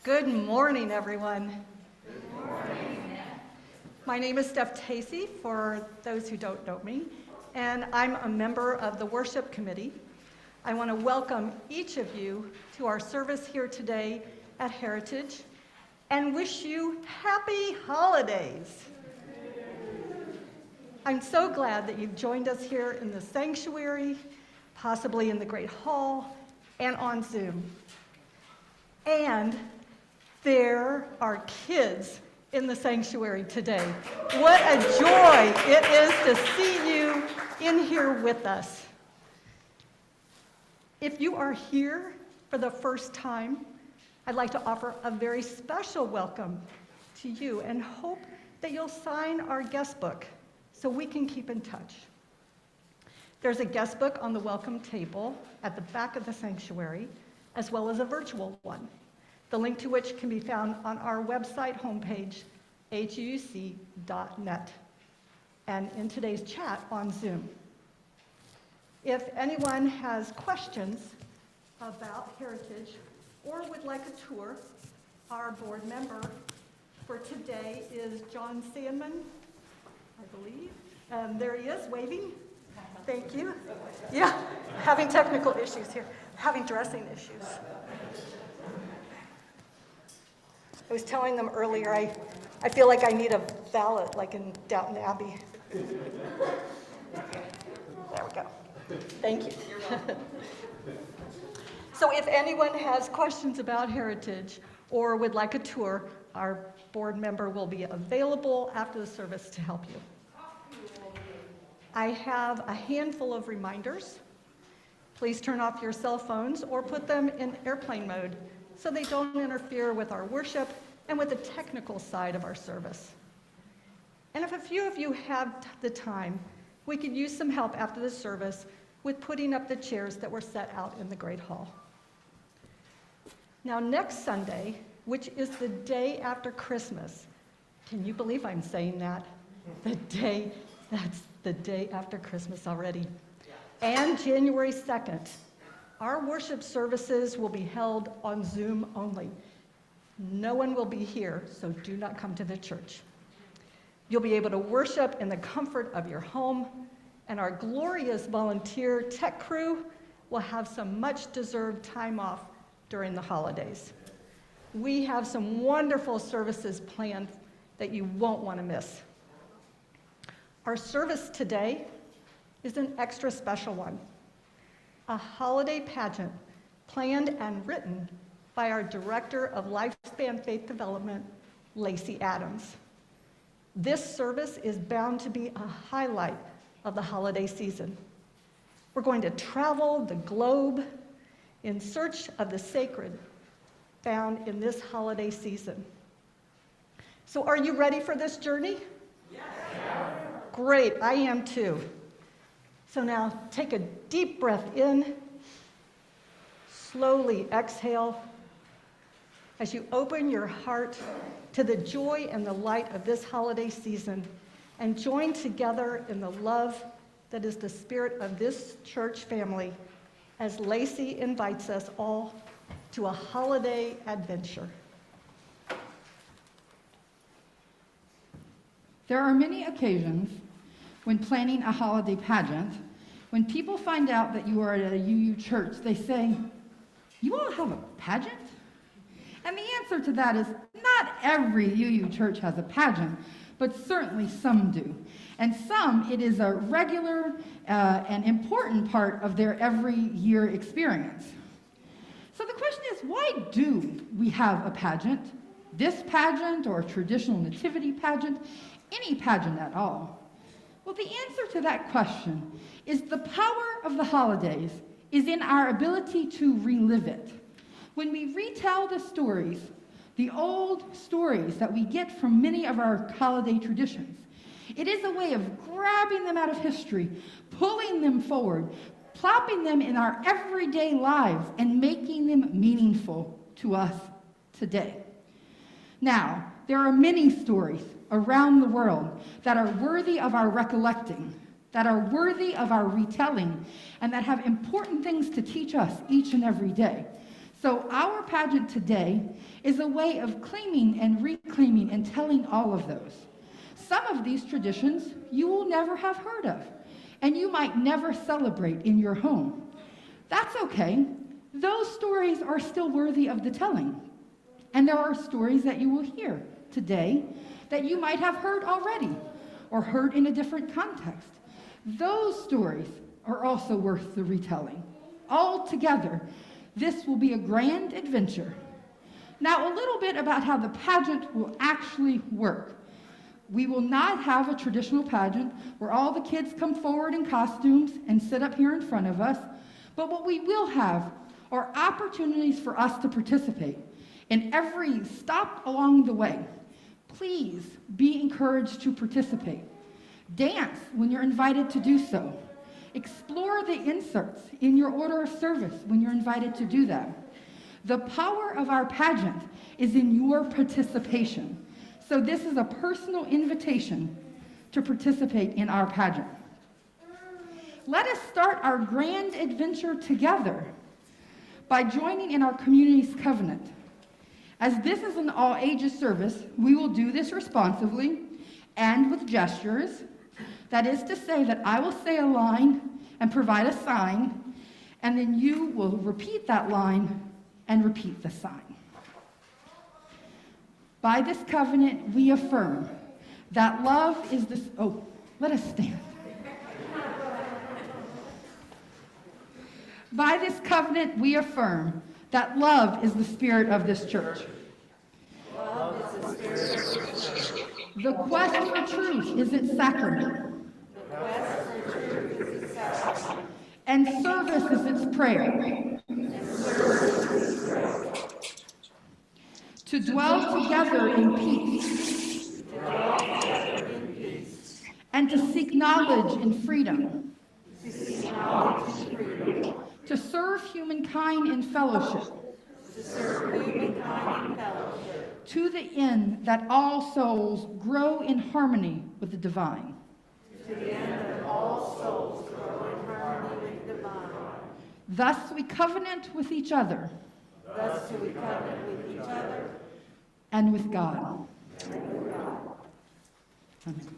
Good morning, everyone. Good morning. My name is Steph Tacey, for those who don't know me, and I'm a member of the worship committee. I want to welcome each of you to our service here today at Heritage and wish you happy holidays. I'm so glad that you've joined us here in the sanctuary, possibly in the Great Hall, and on Zoom. And there are kids in the sanctuary today. What a joy it is to see you in here with us. If you are here for the first time, I'd like to offer a very special welcome to you and hope that you'll sign our guest book so we can keep in touch. There's a guest book on the welcome table at the back of the sanctuary, as well as a virtual one, the link to which can be found on our website homepage, huc.net, and in today's chat on Zoom. If anyone has questions about Heritage or would like a tour, our board member for today is John Sandman, I believe. There he is, waving. Thank you. Yeah, having technical issues here, having dressing issues. I was telling them earlier, I feel like I need a valet, like in Downton Abbey. There we go. Thank you. So if anyone has questions about Heritage or would like a tour, our board member will be available after the service to help you. I have a handful of reminders. Please turn off your cell phones or put them in airplane mode so they don't interfere with our worship and with the technical side of our service. And if a few of you have the time, we could use some help after the service with putting up the chairs that were set out in the Great Hall. Now, next Sunday, which is the day after Christmas, can you believe I'm saying that? That's the day after Christmas already. And January 2nd, our worship services will be held on Zoom only. No one will be here, so do not come to the church. You'll be able to worship in the comfort of your home, and our glorious volunteer tech crew will have some much-deserved time off during the holidays. We have some wonderful services planned that you won't want to miss. Our service today is an extra special one, a holiday pageant planned and written by our Director of Lifespan Faith Development, Laci Adams. This service is bound to be a highlight of the holiday season. We're going to travel the globe in search of the sacred found in this holiday season. So are you ready for this journey? Yes. Great, I am too. So now take a deep breath in, slowly exhale as you open your heart to the joy and the light of this holiday season and join together in the love that is the spirit of this church family as Laci invites us all to a holiday adventure. There are many occasions when planning a holiday pageant, when people find out that you are at a UU church, they say, "You all have a pageant?" And the answer to that is not every UU church has a pageant, but certainly some do. And some, it is a regular and important part of their every year experience. So the question is, why do we have a pageant? This pageant or a traditional nativity pageant, any pageant at all? Well, the answer to that question is the power of the holidays is in our ability to relive it. When we retell the stories, the old stories that we get from many of our holiday traditions, it is a way of grabbing them out of history, pulling them forward, plopping them in our everyday lives, and making them meaningful to us today. Now, there are many stories around the world that are worthy of our recollecting, that are worthy of our retelling, and that have important things to teach us each and every day. So our pageant today is a way of claiming and reclaiming and telling all of those. Some of these traditions you will never have heard of, and you might never celebrate in your home. That's okay. Those stories are still worthy of the telling. And there are stories that you will hear today that you might have heard already or heard in a different context. Those stories are also worth the retelling. All together, this will be a grand adventure. Now, a little bit about how the pageant will actually work. We will not have a traditional pageant where all the kids come forward in costumes and sit up here in front of us, but what we will have are opportunities for us to participate in every stop along the way. Please be encouraged to participate. Dance when you're invited to do so. Explore the inserts in your order of service when you're invited to do that. The power of our pageant is in your participation. So this is a personal invitation to participate in our pageant. Let us start our grand adventure together by joining in our community's covenant. As this is an all-ages service, we will do this responsively and with gestures. That is to say that I will say a line and provide a sign, and then you will repeat that line and repeat the sign. By this covenant, we affirm that love is the... Oh, let us stand. By this covenant, we affirm that love is the spirit of this church. Love is the spirit of this church. The quest for truth is its sacrament. The quest for truth is its sacrament. And service is its prayer. And service is its prayer. To dwell together in peace. To dwell together in peace. And to seek knowledge and freedom. To seek knowledge and freedom. To serve humankind in fellowship. To serve humankind in fellowship. To the end that all souls grow in harmony with the divine. To the end that all souls grow in harmony with the divine. Thus we covenant with each other. Thus do we covenant with each other. And with God. Amen.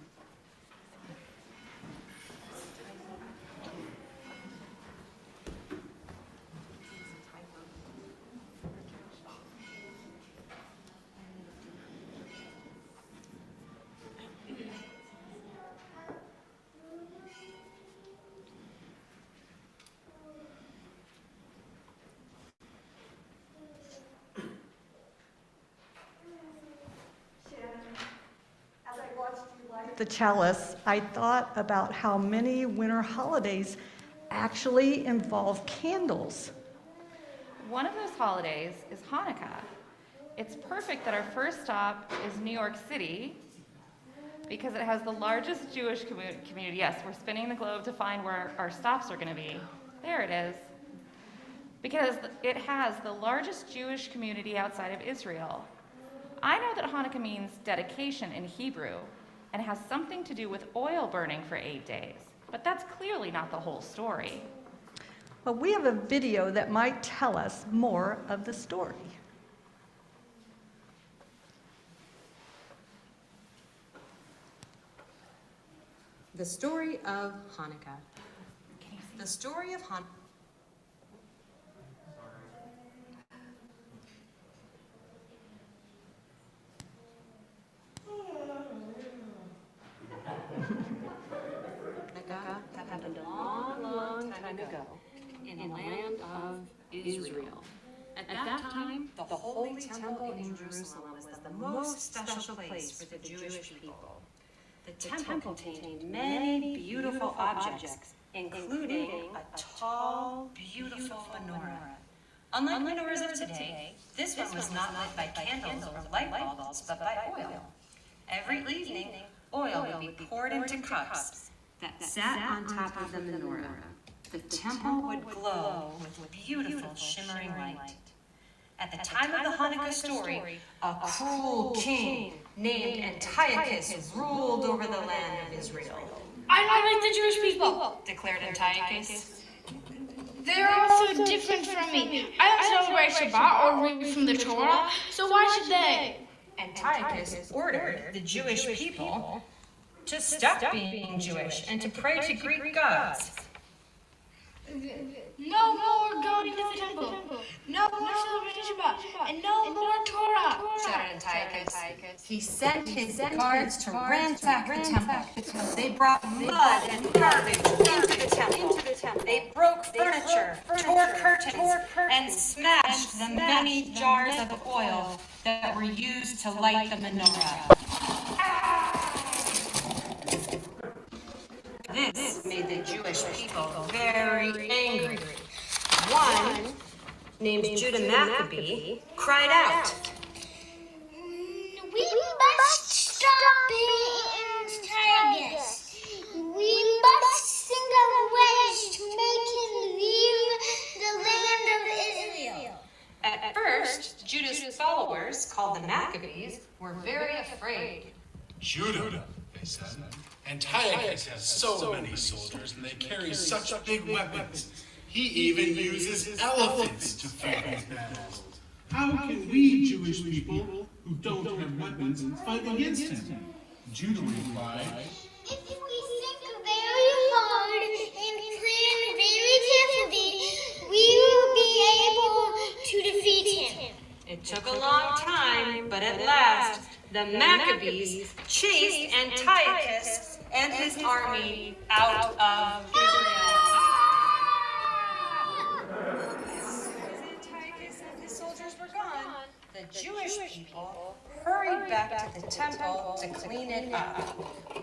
The chalice, I thought about how many winter holidays actually involve candles. One of those holidays is Hanukkah. It's perfect that our first stop is New York City because it has the largest Jewish community. Yes, we're spinning the globe to find where our stops are going to be. There it is. Because it has the largest Jewish community outside of Israel. I know that Hanukkah means dedication in Hebrew and has something to do with oil burning for 8 days, but that's clearly not the whole story. Well, we have a video that might tell us more of the story. The story of Hanukkah. The story of Hanukkah. Happened a long time ago in the land of Israel. At that time, the Holy Temple in Jerusalem was the most special place for the Jewish people. The temple contained many beautiful objects, including a tall, beautiful menorah. Unlike menorahs of today, this one was not lit by candles or light bulbs, but by oil. Every evening, oil would be poured into cups that sat on top of the menorah. The temple would glow with beautiful, shimmering light. At the time of the Hanukkah story, a cruel king named Antiochus ruled over the land of Israel. I like the Jewish people, Declared Antiochus. They're also different from me. I don't celebrate Shabbat or read from the Torah, so why should they? Antiochus ordered the Jewish people to stop being Jewish and to pray to Greek gods. No more going to the temple. No more celebrating Shabbat. And no more Torah. Shouted Antiochus. He sent his guards to ransack the temple. They brought mud and garbage into the temple. They broke furniture, tore curtains, and smashed the many jars of oil that were used to light the menorah. This made the Jewish people very angry. One, named Judah Maccabee, cried out, We must stop being Antiochus. We must think of ways to make him leave the land of Israel. At first, Judah's followers, called the Maccabees, were very afraid. Judah, they said. Antiochus has so many soldiers and they carry such big weapons. He even uses elephants to fight his battles. How can we Jewish people who don't have weapons fight against him? Judah replied, If we think very hard and plan very carefully, we will be able to defeat him. It took a long time, but at last, the Maccabees chased Antiochus and his army out of Israel. As soon as Antiochus and his soldiers were gone, the Jewish people hurried back to the temple to clean it up.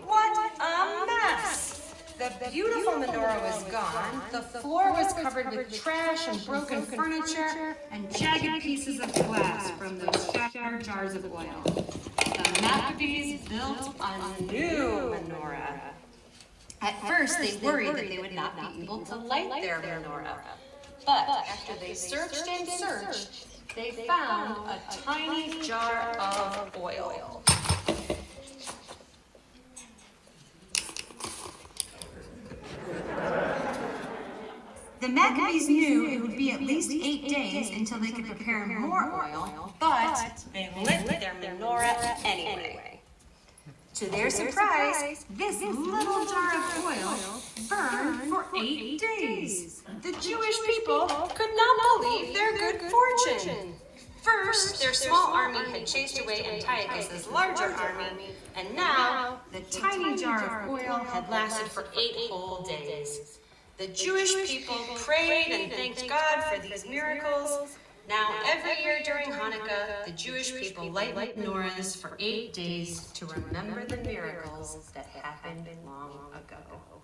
What a mess! The beautiful menorah was gone, the floor was covered with trash and broken furniture and jagged pieces of glass from those shattered jars of oil. The Maccabees built a new menorah. At first, they worried that they would not be able to light their menorah. But after they searched and searched, they found a tiny jar of oil. The Maccabees knew it would be at least 8 days until they could prepare more oil, but they lit their menorah anyway. To their surprise, this little jar of oil burned for 8 days. The Jewish people could not believe their good fortune. First, their small army had chased away Antiochus' larger army, and now the tiny jar of oil had lasted for 8 whole days. The Jewish people prayed and thanked God for these miracles. Now, every year during Hanukkah, the Jewish people light menorahs for 8 days to remember the miracles that happened long ago.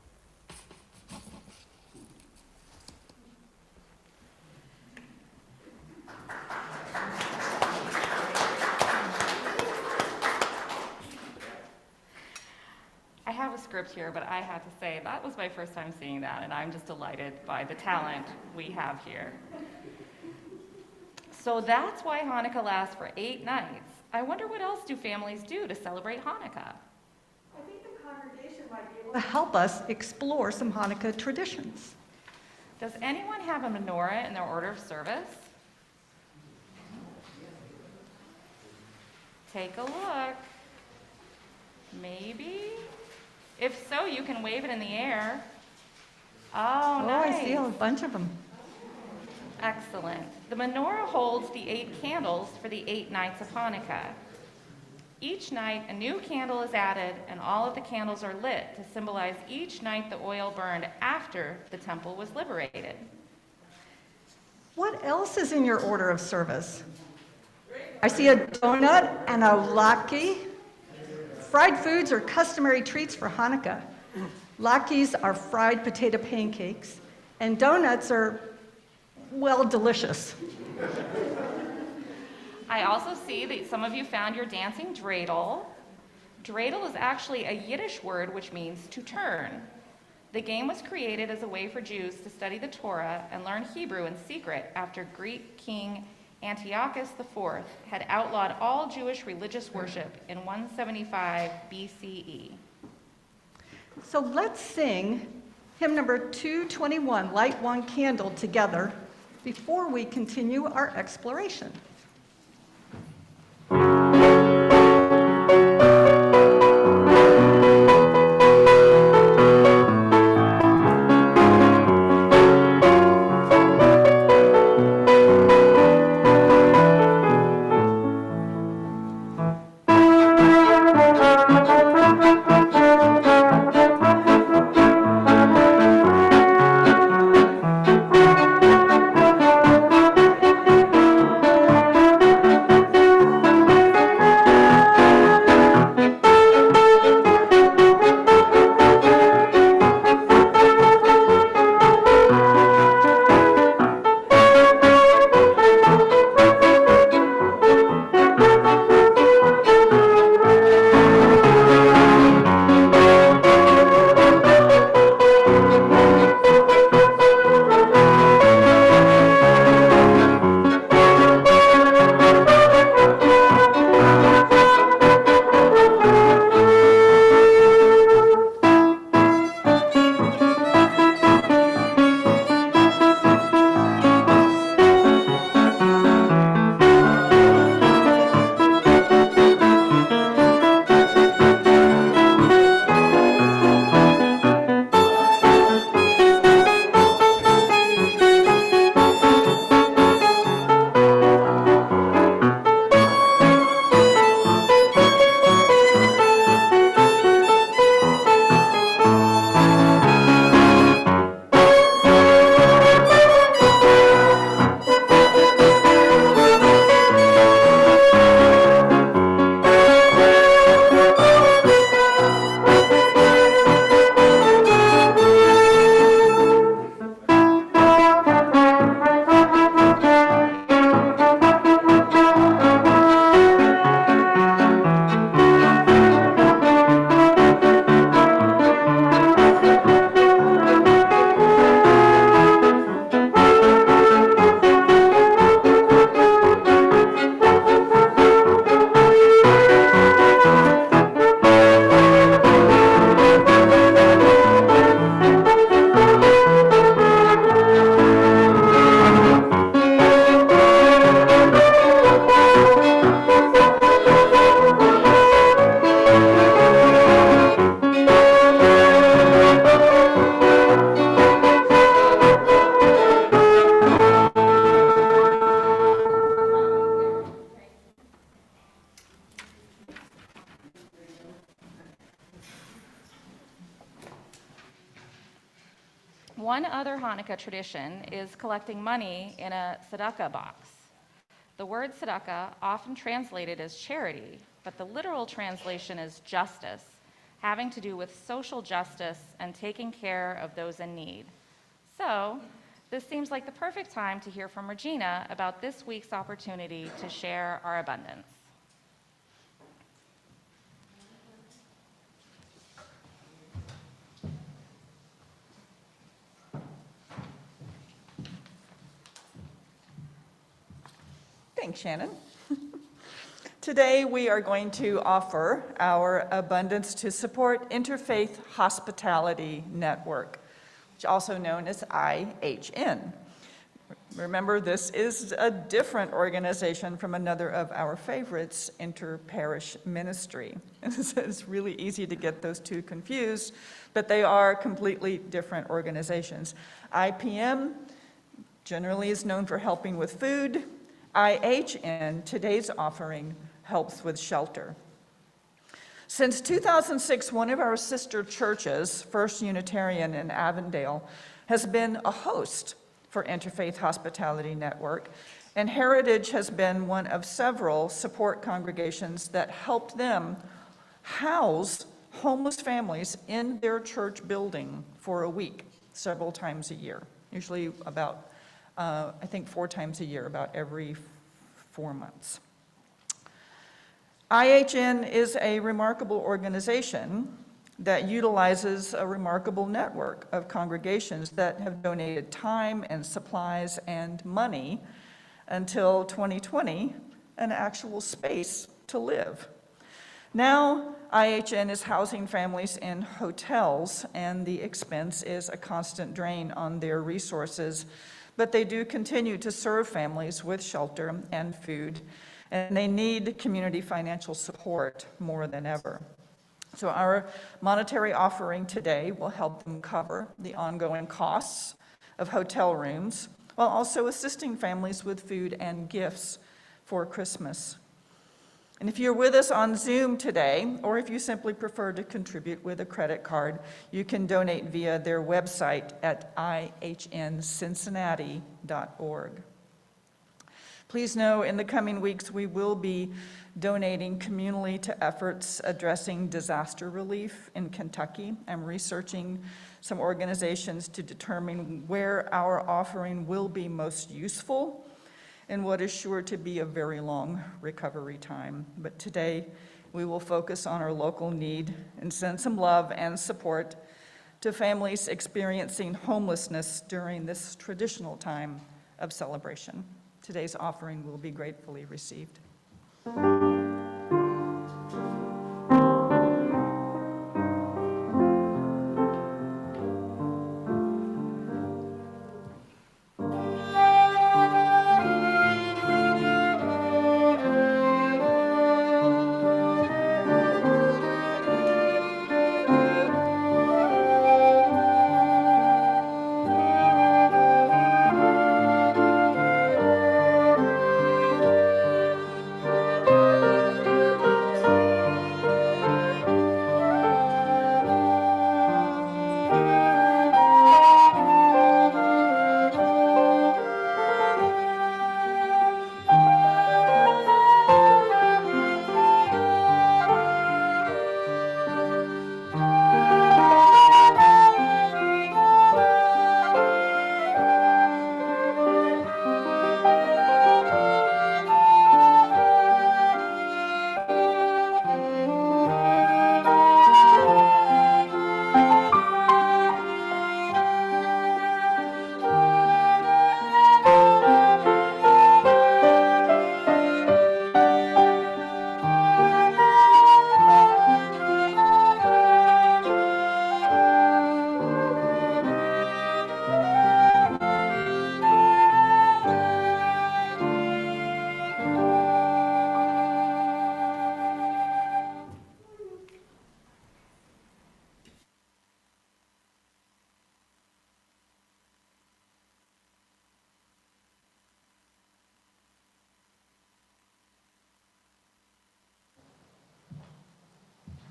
I have a script here, but I have to say that was my first time seeing that, and I'm just delighted by the talent we have here. So that's why Hanukkah lasts for 8 nights. I wonder what else do families do to celebrate Hanukkah? I think the congregation might be able to help us explore some Hanukkah traditions. Does anyone have a menorah in their order of service? Take a look. Maybe? If so, you can wave it in the air. Oh, nice. I see a bunch of them. Excellent. The menorah holds the 8 candles for the 8 nights of Hanukkah. Each night, a new candle is added, and all of the candles are lit to symbolize each night the oil burned after the temple was liberated. What else is in your order of service? I see a donut and a latkes. Fried foods are customary treats for Hanukkah. Latkes are fried potato pancakes, and donuts are, well, delicious. I also see that some of you found your dancing dreidel. Dreidel is actually a Yiddish word which means to turn. The game was created as a way for Jews to study the Torah and learn Hebrew in secret after Greek king Antiochus IV had outlawed all Jewish religious worship in 175 BCE. So let's sing Hymn number 221, Light One Candle Together, before we continue our exploration. One other Hanukkah tradition is collecting money in a tzedakah box. The word tzedakah, often translated as charity, but the literal translation is justice, having to do with social justice and taking care of those in need. So, this seems like the perfect time to hear from Regina about this week's opportunity to share our abundance. Thanks, Shannon. Today we are going to offer our Abundance to Support Interfaith Hospitality Network, which is also known as IHN. Remember, this is a different organization from another of our favorites, Interparish Ministry. It's really easy to get those two confused, but they are completely different organizations. IPM generally is known for helping with food. IHN, today's offering, helps with shelter. Since 2006, one of our sister churches, First Unitarian in Avondale, has been a host for Interfaith Hospitality Network, and Heritage has been one of several support congregations that helped them house homeless families in their church building for a week, several times a year, usually about I think 4 times a year, about every 4 months. IHN is a remarkable organization that utilizes a remarkable network of congregations that have donated time and supplies and money until 2020, an actual space to live. Now, IHN is housing families in hotels, and the expense is a constant drain on their resources, but they do continue to serve families with shelter and food, and they need community financial support more than ever. So our monetary offering today will help them cover the ongoing costs of hotel rooms, while also assisting families with food and gifts for Christmas. And if you're with us on Zoom today, or if you simply prefer to contribute with a credit card, you can donate via their website at ihncincinnati.org. Please know in the coming weeks we will be donating communally to efforts addressing disaster relief in Kentucky. I'm researching some organizations to determine where our offering will be most useful in what is sure to be a very long recovery time. But today, we will focus on our local need and send some love and support to families experiencing homelessness during this traditional time of celebration. Today's offering will be gratefully received.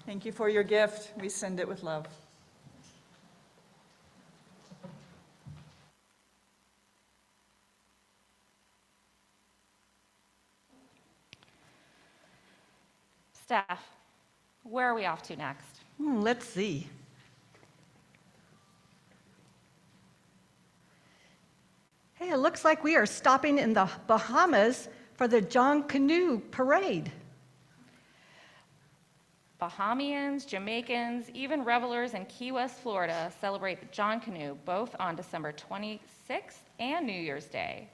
Thank you for your gift. We send it with love. Staff, where are we off to next? Let's see. Hey, it looks like we are stopping in the Bahamas for the John Canoe Parade. Bahamians, Jamaicans, even revelers in Key West, Florida celebrate the John Canoe both on December 26th and New Year's Day.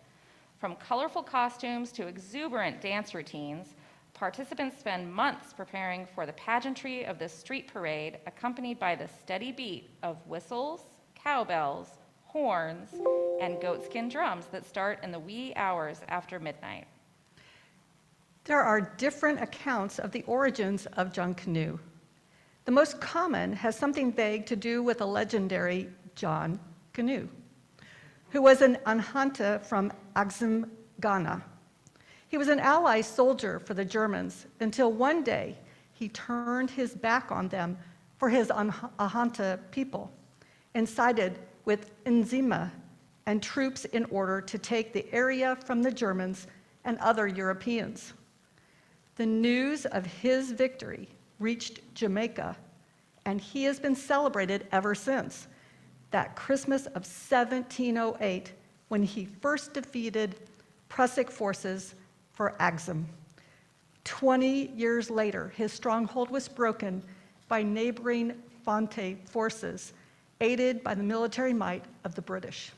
From colorful costumes to exuberant dance routines, participants spend months preparing for the pageantry of this street parade, accompanied by the steady beat of whistles, cowbells, horns, and goatskin drums that start in the wee hours after midnight. There are different accounts of the origins of John Canoe. The most common has something vague to do with the legendary John Canoe, who was an Anhanta from Axum, Ghana. He was an ally soldier for the Germans until one day he turned his back on them for his Ahanta people and sided with Nzima and troops in order to take the area from the Germans and other Europeans. The news of his victory reached Jamaica, and he has been celebrated ever since that Christmas of 1708, when he first defeated Prussic forces for Axum. 20 years later, his stronghold was broken by neighboring Fante forces, aided by the military might of the British.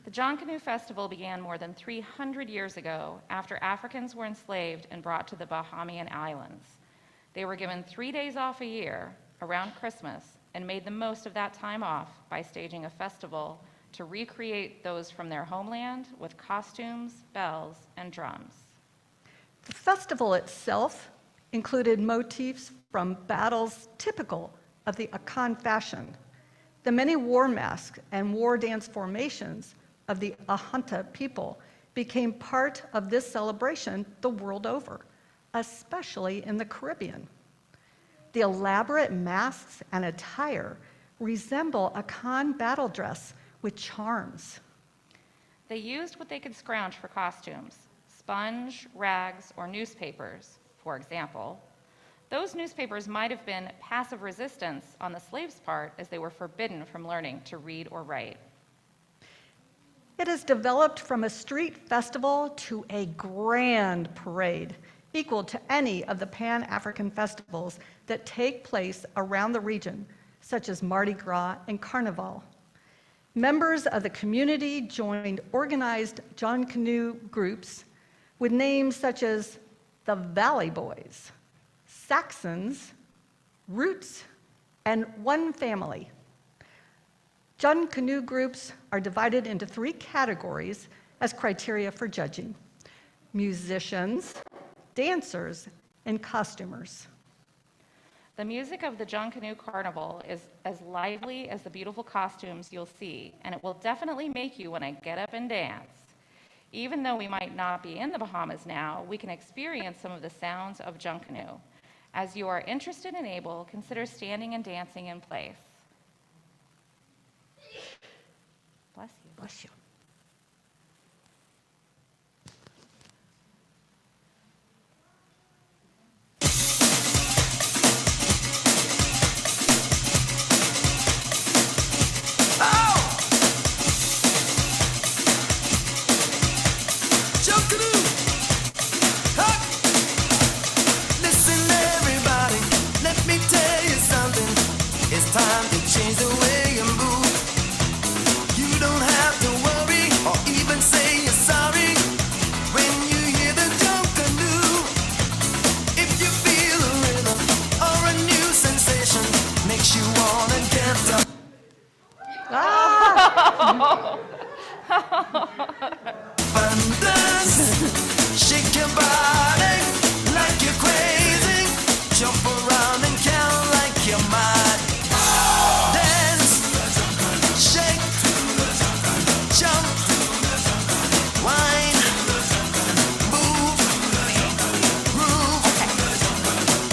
The John Canoe Festival began more than 300 years ago after Africans were enslaved and brought to the Bahamian Islands. They were given 3 days off a year around Christmas and made the most of that time off by staging a festival to recreate those from their homeland with costumes, bells, and drums. The festival itself included motifs from battles typical of the Akan fashion, the many war masks and war dance formations of the Ahanta people became part of this celebration the world over, especially in the Caribbean. The elaborate masks and attire resemble Akan battle dress with charms. They used what they could scrounge for costumes, sponge, rags, or newspapers, for example. Those newspapers might have been passive resistance on the slaves' part, as they were forbidden from learning to read or write. It has developed from a street festival to a grand parade, equal to any of the Pan-African festivals that take place around the region, such as Mardi Gras and Carnival. Members of the community joined organized John Canoe groups with names such as the Valley Boys, Saxons, Roots, and One Family. John Canoe groups are divided into 3 categories as criteria for judging: musicians, dancers, and costumers. The music of the John Canoe Carnival is as lively as the beautiful costumes you'll see, and it will definitely make you want to get up and dance. Even though we might not be in the Bahamas now, we can experience some of the sounds of John Canoe. As you are interested and able, consider standing and dancing in place. Bless you. Bless you. Shake your body like you're crazy. Jump around and count like you're mad. Dance, shake, jump, whine, move, groove,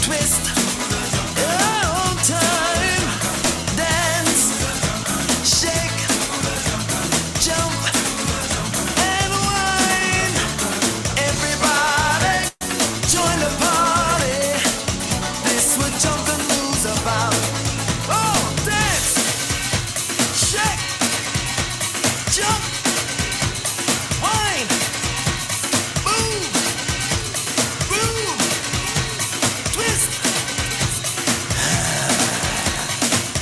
twist, your own time. Dance, shake, jump, and whine. Everybody, join the party. This what jumping moves about. Oh, dance, shake, jump, whine, move, groove, twist.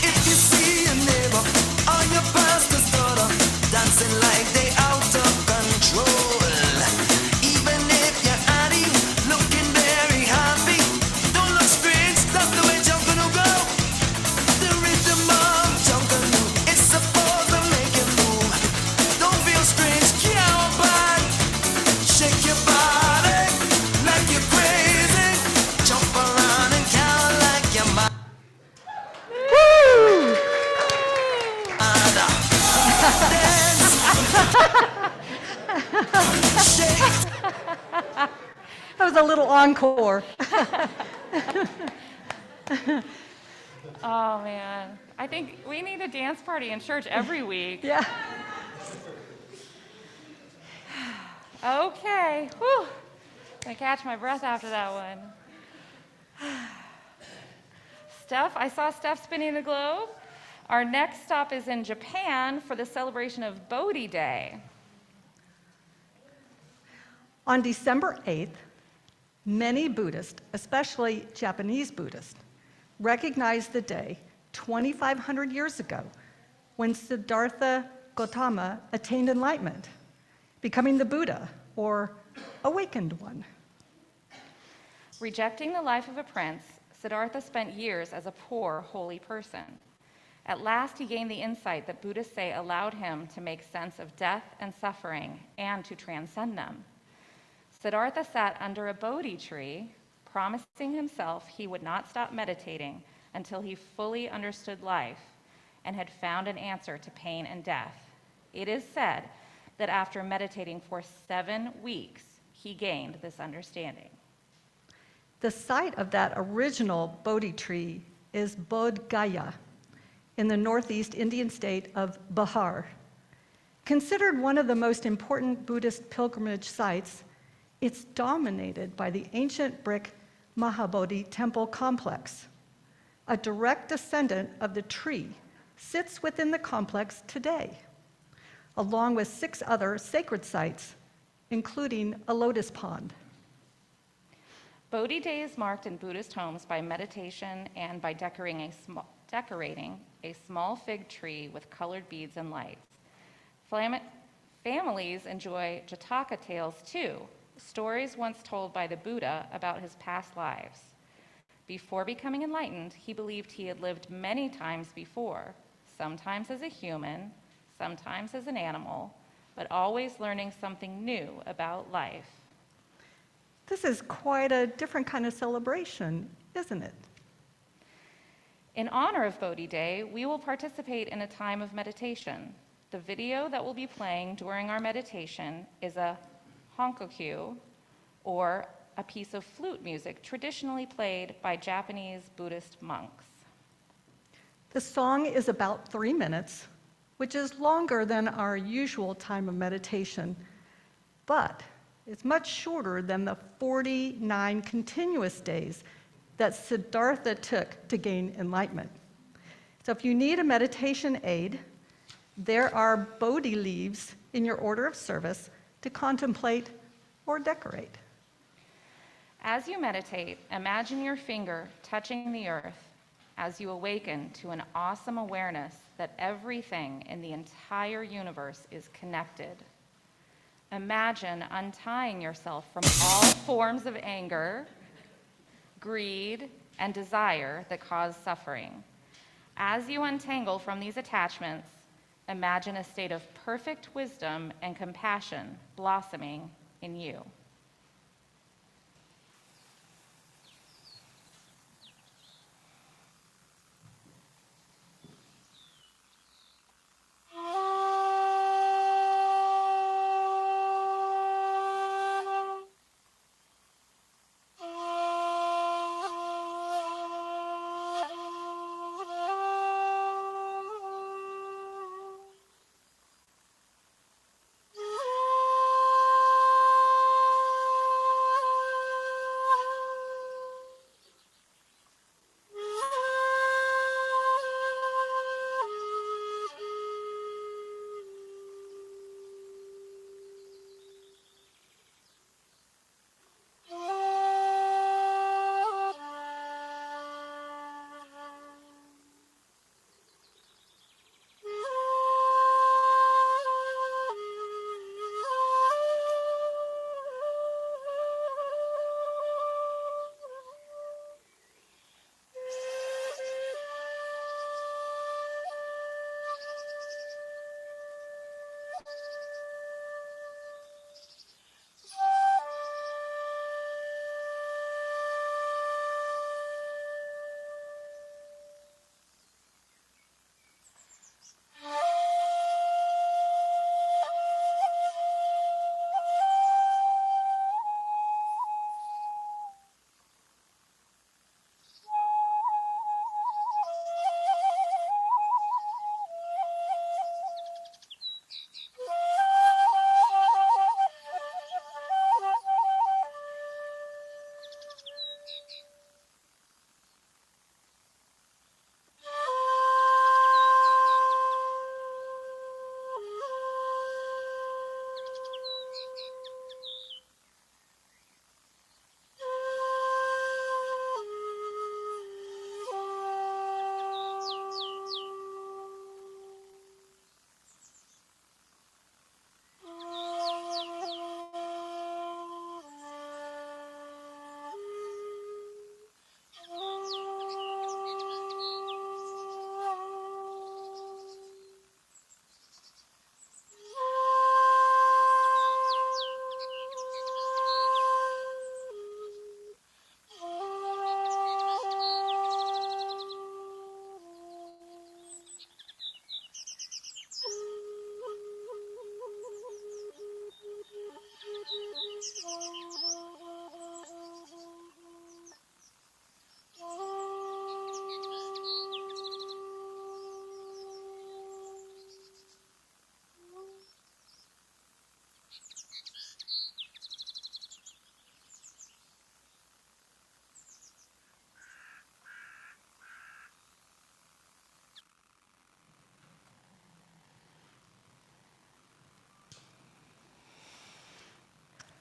If you see a neighbor on your pastor's daughter dancing like they out of control, even if you're at it, looking very happy, don't look strange, that's the way John Canoe go. The rhythm of John Canoe is supposed to make you move. Don't feel strange, count bad. Shake your body like you're crazy. Jump around and count like you're mad. Dance, shake. That was a little encore. Oh, man. I think we need a dance party in church every week. Yeah. Okay. Whew. Gonna catch my breath after that one. Steph, I saw Steph spinning the globe. Our next stop is in Japan for the celebration of Bodhi Day. On December 8th, many Buddhists, especially Japanese Buddhists, recognized the day 2,500 years ago when Siddhartha Gautama attained enlightenment, becoming the Buddha, or awakened one. Rejecting the life of a prince, Siddhartha spent years as a poor, holy person. At last, he gained the insight that Buddhists say allowed him to make sense of death and suffering and to transcend them. Siddhartha sat under a Bodhi tree, promising himself he would not stop meditating until he fully understood life and had found an answer to pain and death. It is said that after meditating for 7 weeks, he gained this understanding. The site of that original Bodhi tree is Bodh Gaya in the northeast Indian state of Bihar. Considered one of the most important Buddhist pilgrimage sites, it's dominated by the ancient brick Mahabodhi temple complex. A direct descendant of the tree sits within the complex today, along with 6 other sacred sites, including a lotus pond. Bodhi Day is marked in Buddhist homes by meditation and by decorating a small fig tree with colored beads and lights. Families enjoy Jataka tales too, stories once told by the Buddha about his past lives. Before becoming enlightened, he believed he had lived many times before, sometimes as a human, sometimes as an animal, but always learning something new about life. This is quite a different kind of celebration, isn't it? In honor of Bodhi Day, we will participate in a time of meditation. The video that will be playing during our meditation is a honkokyu, or a piece of flute music traditionally played by Japanese Buddhist monks. The song is about 3 minutes, which is longer than our usual time of meditation, but it's much shorter than the 49 continuous days that Siddhartha took to gain enlightenment. So if you need a meditation aid, there are Bodhi leaves in your order of service to contemplate or decorate. As you meditate, imagine your finger touching the earth as you awaken to an awesome awareness that everything in the entire universe is connected. Imagine untying yourself from all forms of anger, greed, and desire that cause suffering. As you untangle from these attachments, imagine a state of perfect wisdom and compassion blossoming in you.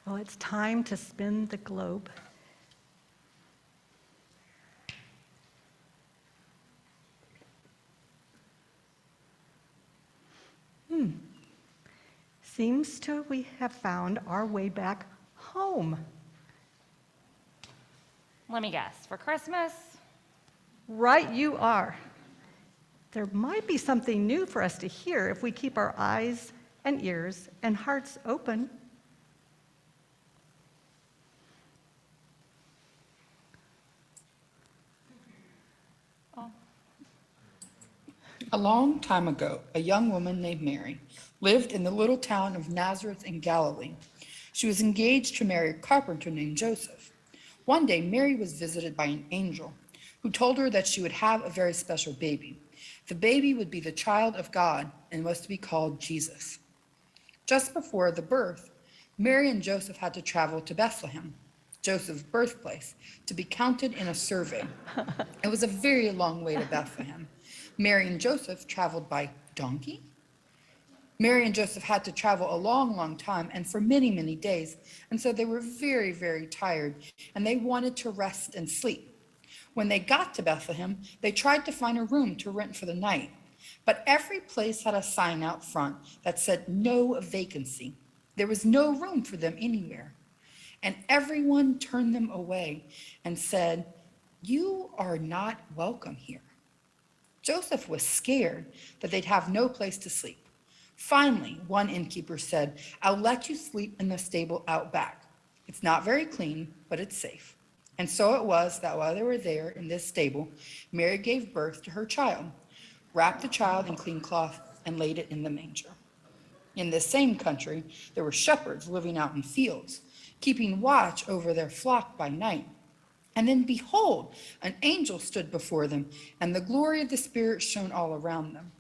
Well, it's time to spin the globe. Seems to we have found our way back home. Let me guess, for Christmas? Right you are. There might be something new for us to hear if we keep our eyes and ears and hearts open. A long time ago, a young woman named Mary lived in the little town of Nazareth in Galilee. She was engaged to marry a carpenter named Joseph. One day, Mary was visited by an angel who told her that she would have a very special baby. The baby would be the child of God and was to be called Jesus. Just before the birth, Mary and Joseph had to travel to Bethlehem, Joseph's birthplace, to be counted in a survey. It was a very long way to Bethlehem. Mary and Joseph traveled by donkey. Mary and Joseph had to travel a long, long time and for many, many days. And so they were very, very tired and they wanted to rest and sleep. When they got to Bethlehem, they tried to find a room to rent for the night. But every place had a sign out front that said no vacancy. There was no room for them anywhere. And everyone turned them away and said, "You are not welcome here." Joseph was scared that they'd have no place to sleep. Finally, one innkeeper said, "I'll let you sleep in the stable out back. It's not very clean, but it's safe." And so it was that while they were there in this stable, Mary gave birth to her child, wrapped the child in clean cloth, and laid it in the manger. In this same country, there were shepherds living out in fields, keeping watch over their flock by night. And then behold, an angel stood before them, and the glory of the Spirit shone all around them.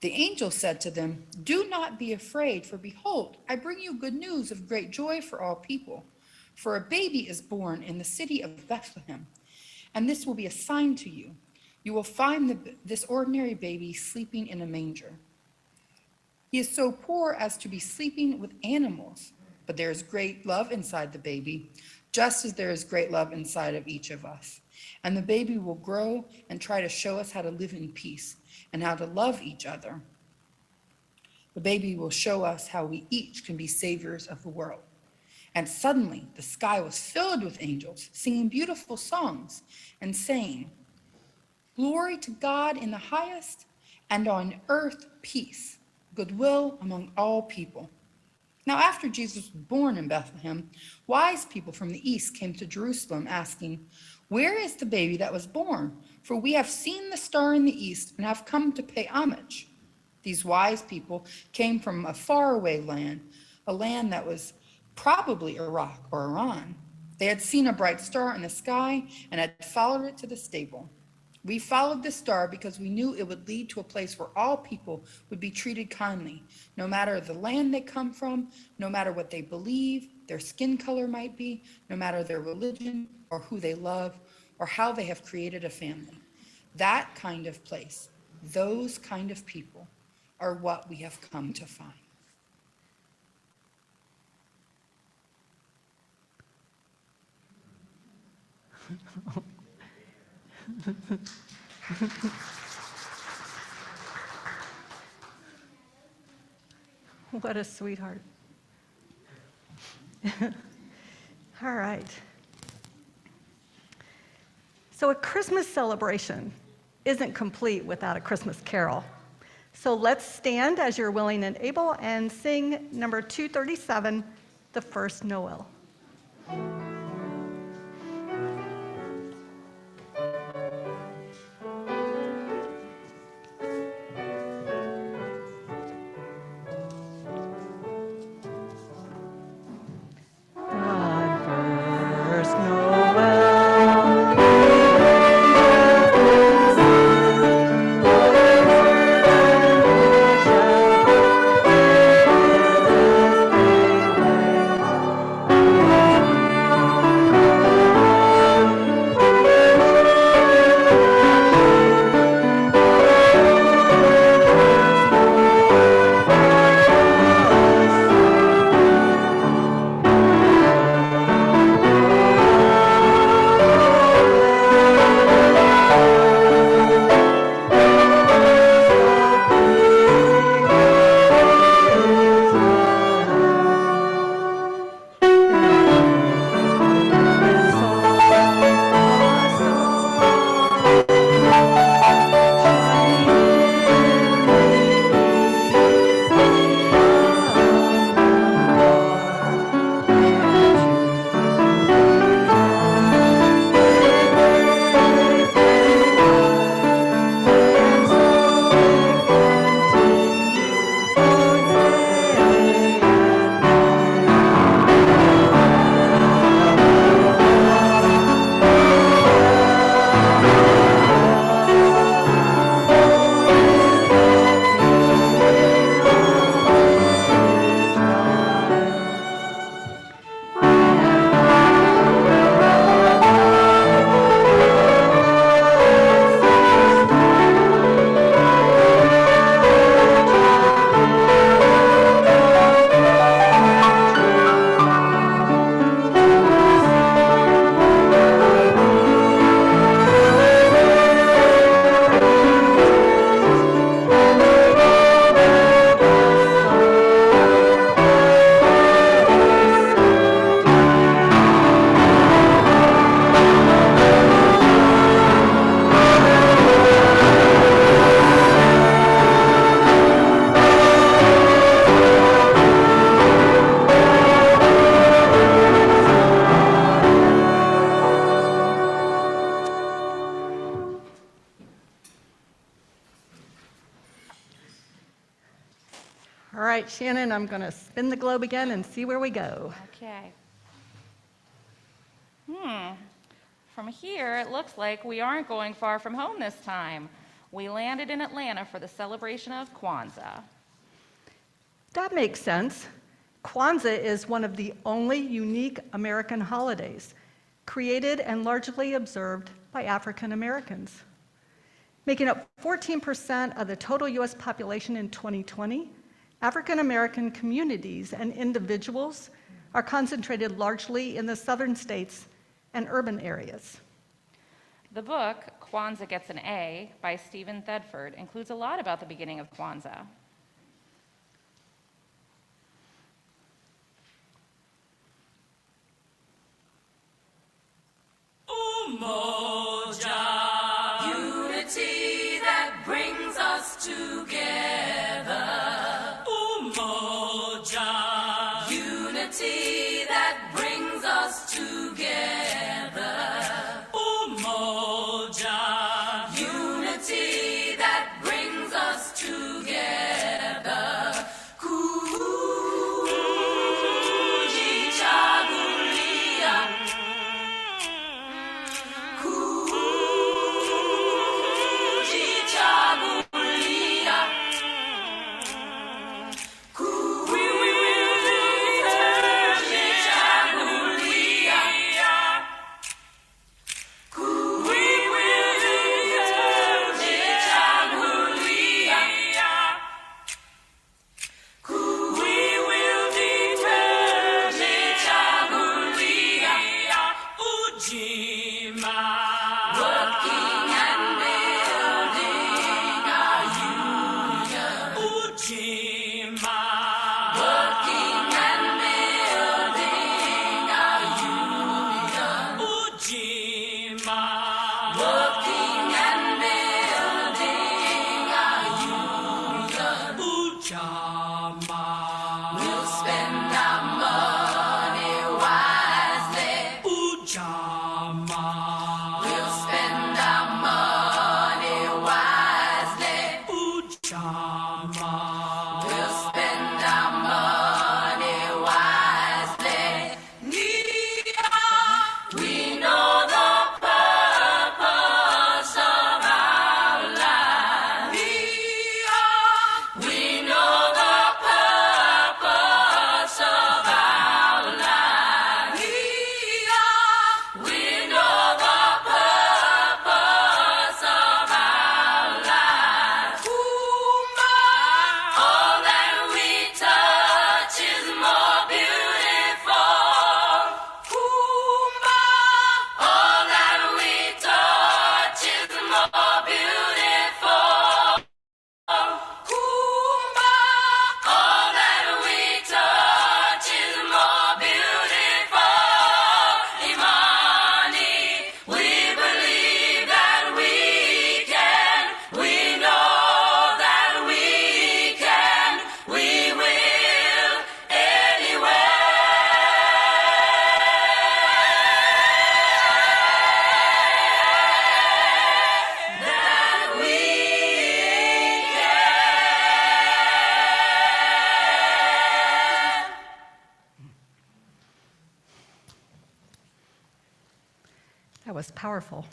The angel said to them, "Do not be afraid, for behold, I bring you good news of great joy for all people. For a baby is born in the city of Bethlehem, and this will be a sign to you. You will find this ordinary baby sleeping in a manger. He is so poor as to be sleeping with animals, but there is great love inside the baby, just as there is great love inside of each of us. And the baby will grow and try to show us how to live in peace and how to love each other. The baby will show us how we each can be saviors of the world." And suddenly the sky was filled with angels, singing beautiful songs and saying, "Glory to God in the highest, and on earth peace, goodwill among all people." Now, after Jesus was born in Bethlehem, wise people from the east came to Jerusalem asking, "Where is the baby that was born? For we have seen the star in the east and have come to pay homage." These wise people came from a faraway land, a land that was probably Iraq or Iran. They had seen a bright star in the sky and had followed it to the stable. "We followed the star because we knew it would lead to a place where all people would be treated kindly, no matter the land they come from, no matter what they believe, their skin color might be, no matter their religion or who they love or how they have created a family. That kind of place, those kind of people are what we have come to find." What a sweetheart. All right. So a Christmas celebration isn't complete without a Christmas carol. So let's stand as you're willing and able and sing number 237, "The First Noel." right, Shannon, I'm going to spin the globe again and see where we go. Okay. From here, it looks like we aren't going far from home this time. We landed in Atlanta for the celebration of Kwanzaa. That makes sense. Kwanzaa is one of the only unique American holidays created and largely observed by African Americans. Making up 14% of the total US population in 2020, African American communities and individuals are concentrated largely in the southern states and urban areas. The book, Kwanzaa Gets an A, by Stephen Thedford, includes a lot about the beginning of Kwanzaa. Umoja, unity that brings us together. Umoja, unity that brings us together. Umoja, unity that brings us together. Kujichagulia. That was powerful.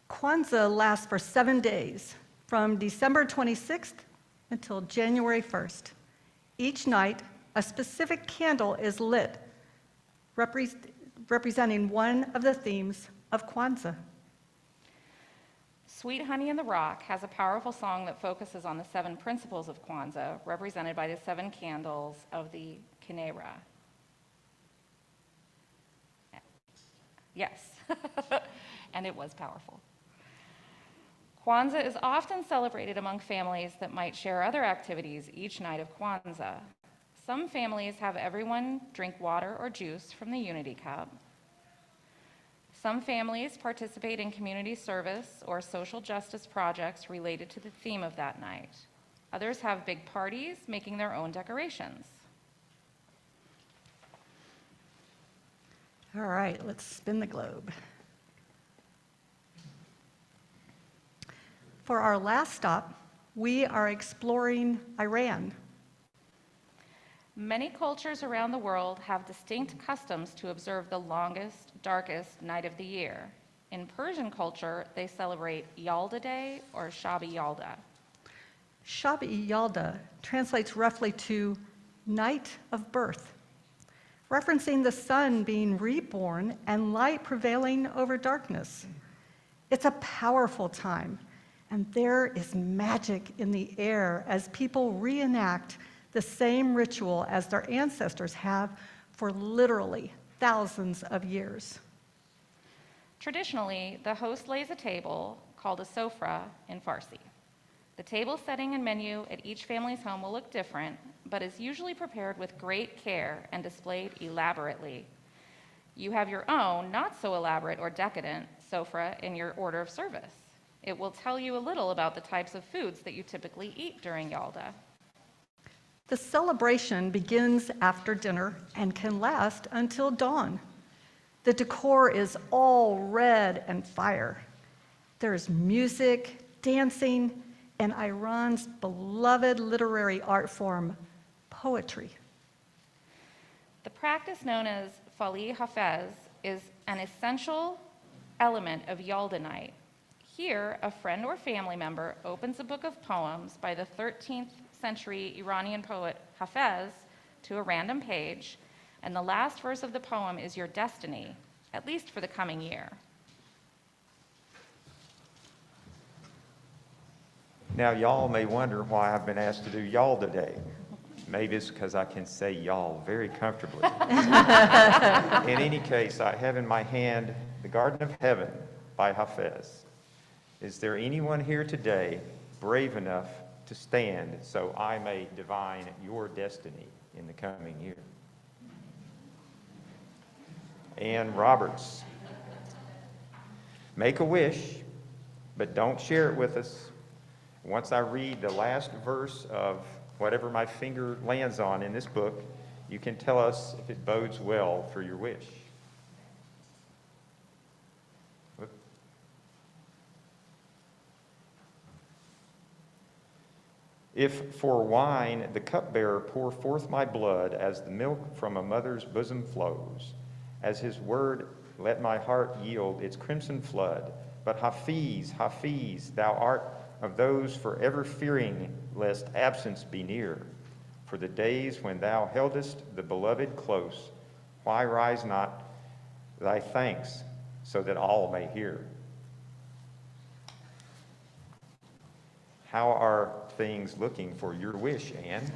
Kwanzaa lasts for 7 days, from December 26th until January 1st. Each night, a specific candle is lit, representing one of the themes of Kwanzaa. Sweet Honey in the Rock has a powerful song that focuses on the 7 principles of Kwanzaa, represented by the 7 candles of the Kinera. Yes, and it was powerful. Kwanzaa is often celebrated among families that might share other activities each night of Kwanzaa. Some families have everyone drink water or juice from the Unity Cup. Some families participate in community service or social justice projects related to the theme of that night. Others have big parties, making their own decorations. All right, let's spin the globe. For our last stop, We are exploring Iran. Many cultures around the world have distinct customs to observe the longest, darkest night of the year. In Persian culture, they celebrate Yalda Day or Shabi Yalda. Shabi Yalda translates roughly to night of birth, referencing the sun being reborn and light prevailing over darkness. It's a powerful time, and there is magic in the air as people reenact the same ritual as their ancestors have for literally thousands of years. Traditionally, the host lays a table, called a sofra in Farsi. The table setting and menu at each family's home will look different, but is usually prepared with great care and displayed elaborately. You have your own, not so elaborate or decadent, sofra in your order of service. It will tell you a little about the types of foods that you typically eat during Yalda. The celebration begins after dinner and can last until dawn. The decor is all red and fire. There's music, dancing, and Iran's beloved literary art form, poetry. The practice known as Fali Hafez is an essential element of Yalda night. Here, a friend or family member opens a book of poems by the 13th century Iranian poet Hafez to a random page, and the last verse of the poem is your destiny, at least for the coming year. Now, y'all may wonder why I've been asked to do y'all today. Maybe it's because I can say y'all very comfortably. In any case, I have in my hand The Garden of Heaven by Hafez. Is there anyone here today brave enough to stand so I may divine your destiny in the coming year? Ann Roberts. Make a wish, but don't share it with us. Once I read the last verse of whatever my finger lands on in this book, you can tell us if it bodes well for your wish. If for wine the cupbearer pour forth my blood, as the milk from a mother's bosom flows, as his word let my heart yield its crimson flood. But Hafiz, Hafiz, thou art of those forever fearing lest absence be near. For the days when thou heldest the beloved close, why rise not thy thanks so that all may hear? How are things looking for your wish, Anne?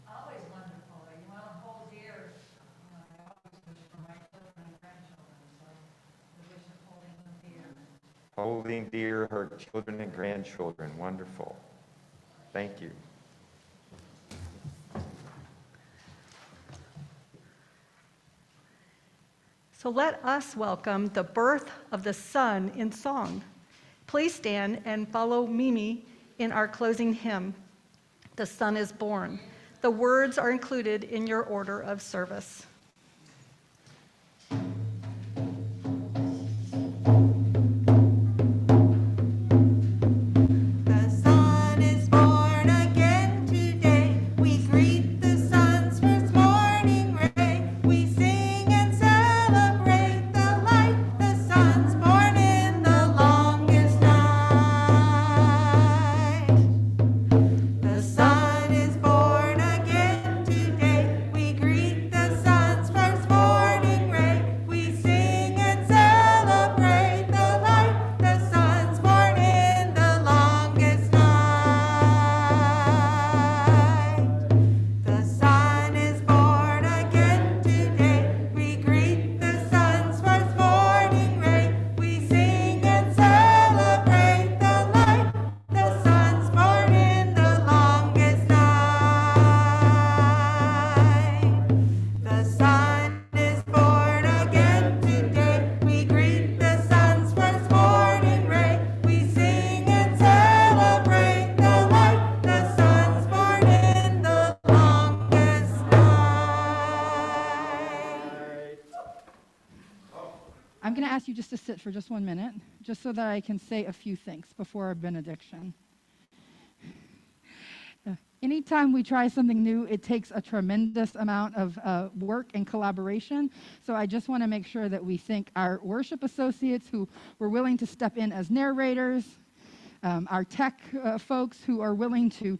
Always wonderful. You want to hold dear. I always wish for my children and grandchildren, so the wish of holding them dear. Holding dear her children and grandchildren. Wonderful. Thank you. So let us welcome the birth of the sun in song. Please stand and follow Mimi in our closing hymn, The Sun is Born. The words are included in your order of service. The sun is born again today. We greet the sun. I'm going to ask you just to sit for just 1 minute, just so that I can say a few things before our benediction. Anytime we try something new, it takes a tremendous amount of work and collaboration. So I just want to make sure that we thank our worship associates who were willing to step in as narrators, our tech folks who are willing to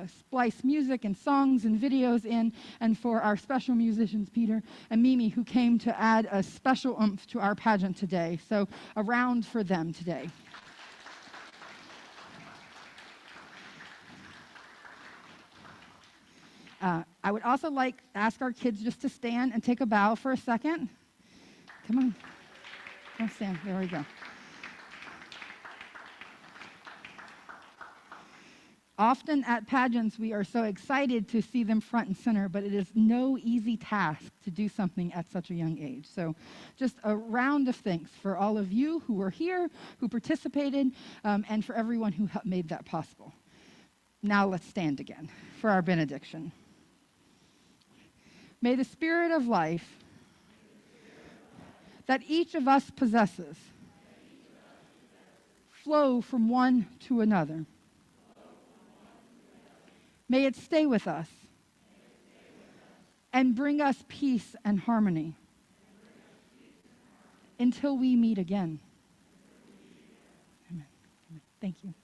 splice music and songs and videos in, and for our special musicians, Peter and Mimi, who came to add a special oomph to our pageant today. So a round for them today. I would also like to ask our kids just to stand and take a bow for a second. Come on. Come stand. There we go. Often at pageants, we are so excited to see them front and center, but it is no easy task to do something at such a young age. So just a round of thanks for all of you who were here, who participated, and for everyone who made that possible. Now let's stand again for our benediction. May the Spirit of life that each of us possesses flow from one to another. May it stay with us and bring us peace and harmony until we meet again. Amen. Thank you.